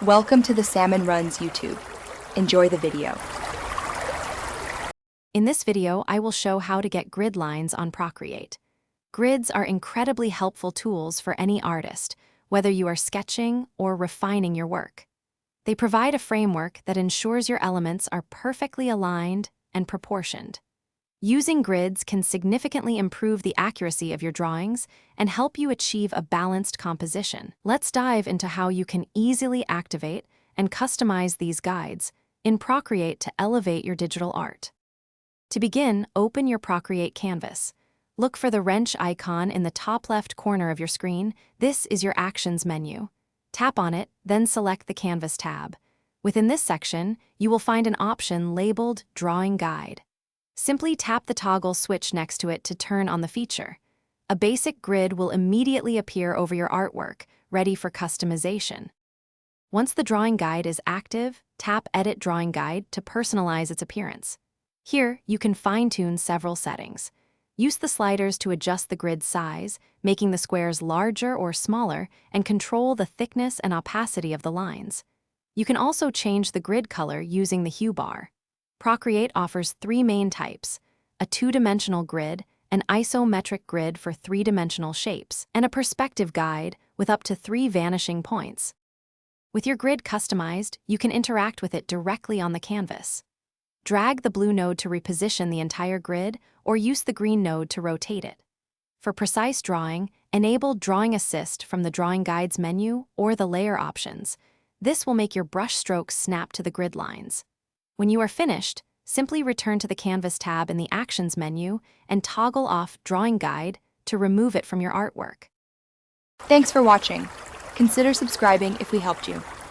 Welcome to the Salmon Runs YouTube. Enjoy the video. In this video, I will show how to get grid lines on Procreate. Grids are incredibly helpful tools for any artist, whether you are sketching or refining your work. They provide a framework that ensures your elements are perfectly aligned and proportioned. Using grids can significantly improve the accuracy of your drawings and help you achieve a balanced composition. Let's dive into how you can easily activate and customize these guides in Procreate to elevate your digital art. To begin, open your Procreate canvas. Look for the wrench icon in the top left corner of your screen. This is your Actions menu. Tap on it, then select the Canvas tab. Within this section, you will find an option labeled Drawing Guide. Simply tap the toggle switch next to it to turn on the feature. A basic grid will immediately appear over your artwork, ready for customization. Once the drawing guide is active, tap Edit Drawing Guide to personalize its appearance. Here, you can fine-tune several settings. Use the sliders to adjust the grid size, making the squares larger or smaller, and control the thickness and opacity of the lines. You can also change the grid color using the hue bar. Procreate offers three main types: a two-dimensional grid, an isometric grid for three-dimensional shapes, and a perspective guide with up to 3 vanishing points. With your grid customized, you can interact with it directly on the canvas. Drag the blue node to reposition the entire grid, or use the green node to rotate it. For precise drawing, enable Drawing Assist from the Drawing Guides menu or the Layer options. This will make your brush strokes snap to the grid lines. When you are finished, simply return to the Canvas tab in the Actions menu and toggle off Drawing Guide to remove it from your artwork. Thanks for watching. Consider subscribing if we helped you.